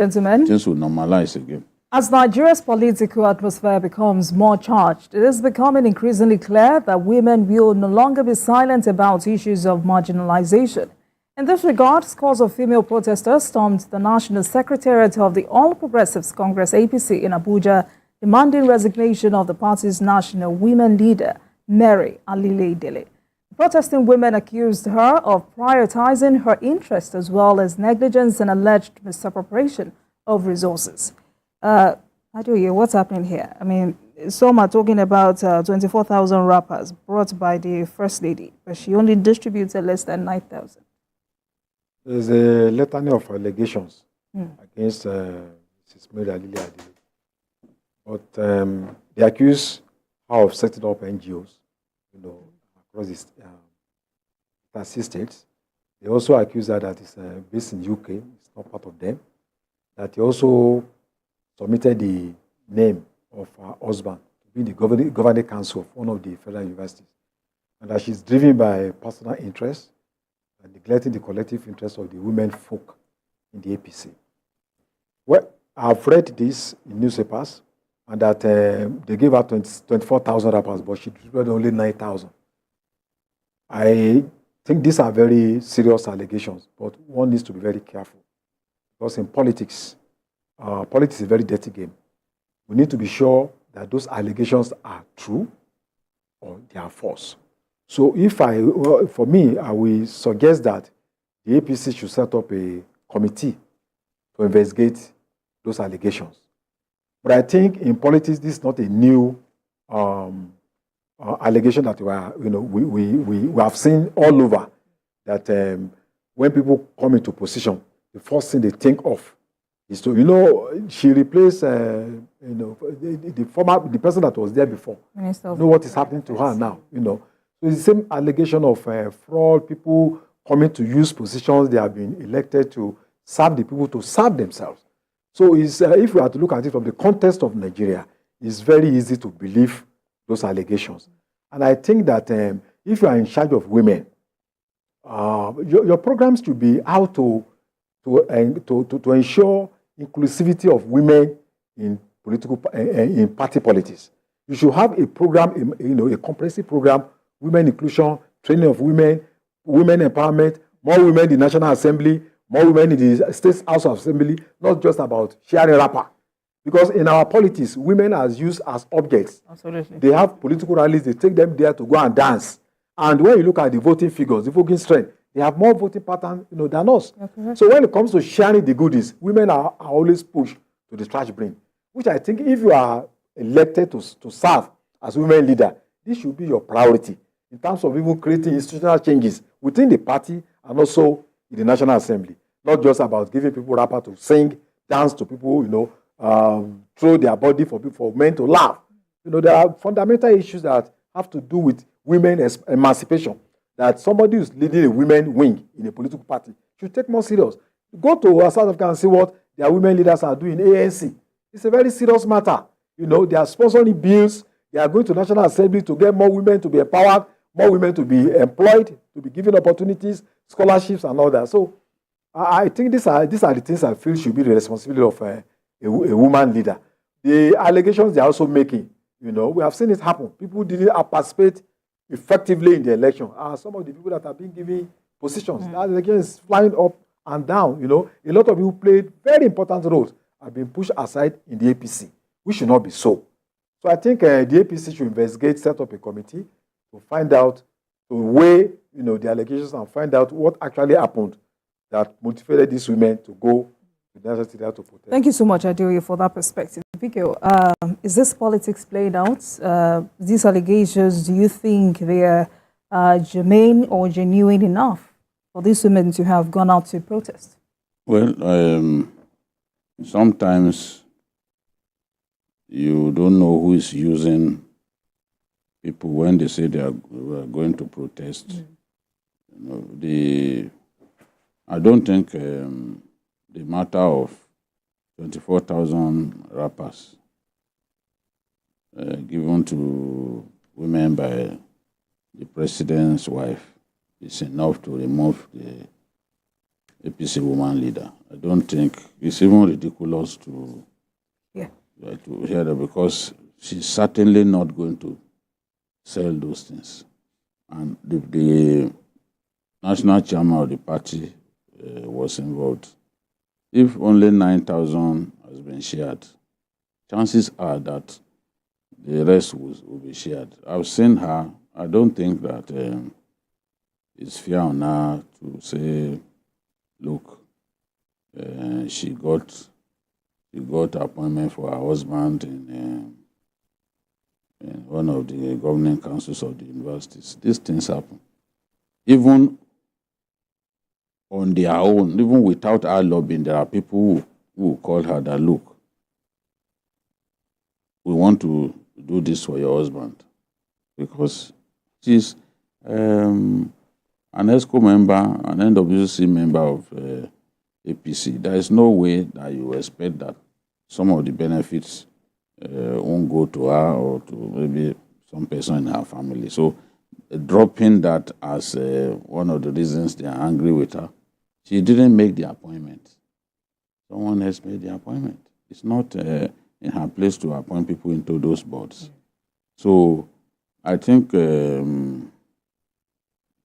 Gentlemen, things will normalize again. as Nigeria's political atmosphere becomes more charged, it is becoming increasingly clear that women will no longer be silent about issues of marginalization. In this regard, scores of female protesters stormed the National Secretariat of the All Progressives Congress APC in Abuja, demanding resignation of the party's national women leader, Mary Alile-Idele. Protesting women accused her of prioritizing her interests as well as negligence and alleged misappropriation of resources. Adoye, what's happening here? I mean, some are talking about 24,000 wrappers brought by the First Lady, but she only distributed less than 9,000. There's a litany of allegations against Mrs. Mary Alile-Idele. But they accuse her of setting up NGOs, across the states. They also accuse her that it's based in UK, it's not part of them. That he also submitted the name of her husband to be the governing council of one of the federal universities. And that she's driven by personal interest and neglecting the collective interest of the women folk in the APC. Well, I've read this in newspapers, and that they gave her 24,000 wrappers, but she distributed only 9,000. I think these are very serious allegations, but one needs to be very careful. Because in politics, politics is a very dirty game. We need to be sure that those allegations are true or they are false. So for me, I will suggest that the APC should set up a committee to investigate those allegations. But I think in politics, this is not a new allegation that we have seen all over. That when people come into position, the first thing they think of is to, she replaced, the person that was there before. Minister know what is happening to her now, So it's the same allegation of fraud, people coming to use positions they have been elected to serve the people, to serve themselves. So if we are to look at it from the context of Nigeria, it's very easy to believe those allegations. And I think that if you are in charge of women, your programs should be how to ensure inclusivity of women in in party politics. You should have a program, a comprehensive program, women inclusion, training of women, women empowerment, more women in the National Assembly, more women in the State House of Assembly, not just about sharing wrapper. Because in our politics, women are used as objects. Absolutely. They have political rallies, they take them there to go and dance. And when you look at the voting figures, the voting strength, they have more voting pattern than us. Okay. So when it comes to sharing the goodies, women are always pushed to the trash bin, which I think if you are elected to serve as women leader, this should be your priority in terms of even creating institutional changes within the party and also in the National Assembly. Not just about giving people rapper to sing, dance to people, throw their body for men to laugh. There are fundamental issues that have to do with women's emancipation, that somebody who's leading a women wing in a political party should take more serious. Go to South Africa and see what their women leaders are doing in ANC. It's a very serious matter. They are sponsoring bills. They are going to National Assembly to get more women to be empowered, more women to be employed, to be given opportunities, scholarships, and all that. So I think these are the things I feel should be the responsibility of a woman leader. The allegations they are also making, we have seen it happen. People didn't participate effectively in the election. Some of the people that have been given positions, that allegation is flying up and down. A lot of people played very important roles have been pushed aside in the APC, which should not be so. So I think the APC should investigate, set up a committee to find out, to weigh, the allegations and find out what actually happened that motivated these women to go to the National Secretariat to protest. Thank you so much, Adeoye, for that perspective. Vikio, is this politics played out? These allegations, do you think they are germane or genuine enough for these women to have gone out to protest? Well, sometimes you don't know who is using people when they say they are going to protest. I don't think the matter of 24,000 wrappers given to women by the president's wife is enough to remove APC woman leader. I don't think it's even ridiculous to hear that, because she's certainly not going to sell those things. And the national chairman of the party was involved. If only 9,000 has been shared, chances are that the rest will be shared. I've seen her. I don't think that it's fair on her to say, look, she got appointment for her husband in one of the governing councils of the universities. These things happen. Even on their own, even without our lobbying, there are people who call her that, look, we want to do this for your husband. Because she's an ESCO member, an NWC member of APC. There is no way that you expect that some of the benefits won't go to her or to maybe some person in her family. So dropping that as one of the reasons they are angry with her, she didn't make the appointment. Someone else made the appointment. It's not in her place to appoint people into those boards. So I think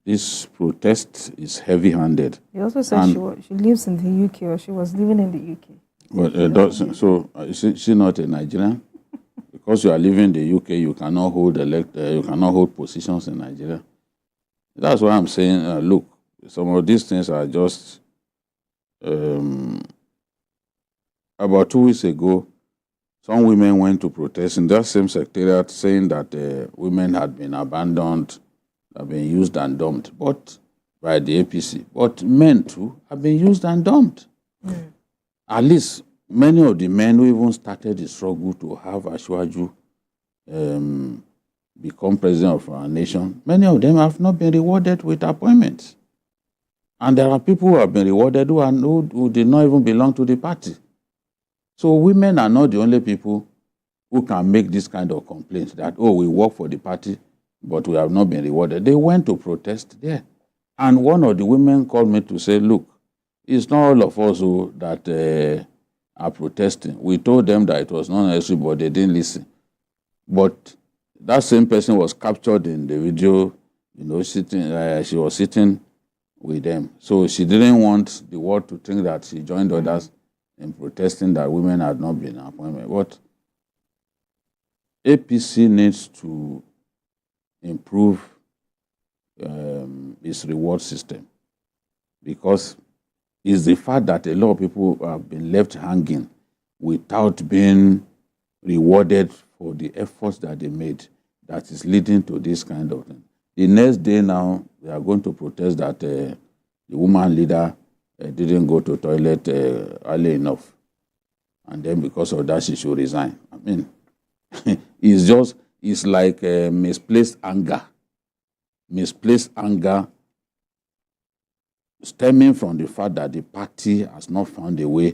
this protest is heavy-handed. He also said she lives in the UK, or she was living in the UK. Well, is she not a Nigerian? Because you are living in the UK, you cannot hold positions in Nigeria. That's why I'm saying, look, some of these things are just. About 2 weeks ago, some women went to protest in that same secretariat, saying that women had been abandoned, have been used and dumped, but by the APC. But men too have been used and dumped. At least many of the men who even started the struggle to have Ashwaju become president of our nation, many of them have not been rewarded with appointments. And there are people who have been rewarded who did not even belong to the party. So women are not the only people who can make this kind of complaints that, oh, we work for the party, but we have not been rewarded. They went to protest there. And one of the women called me to say, look, it's not all of us that are protesting. We told them that it was not necessary, but they didn't listen. But that same person was captured in the video, sitting. She was sitting with them. So she didn't want the world to think that she joined others in protesting that women had not been appointed. But APC needs to improve its reward system, because it's the fact that a lot of people have been left hanging without being rewarded for the efforts that they made that is leading to this kind of thing. The next day now, they are going to protest that the woman leader didn't go to toilet early enough. And then because of that, she should resign. I mean, it's like misplaced anger. Misplaced anger stemming from the fact that the party has not found a way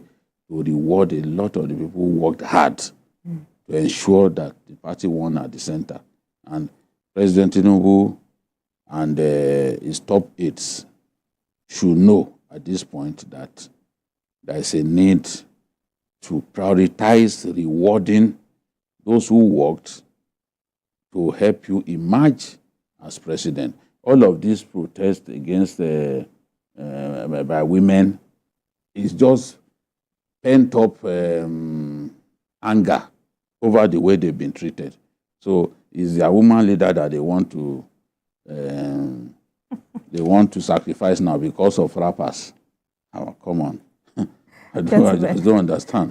to reward a lot of the people who worked hard to ensure that the party won at the center. And President Tinubu and his top aides should know at this point that there is a need to prioritize rewarding those who worked to help you emerge as president. All of these protests against by women is just pent up anger over the way they've been treated. So it's their woman leader that they want to sacrifice now because of rappers. Oh, come on. I just don't understand.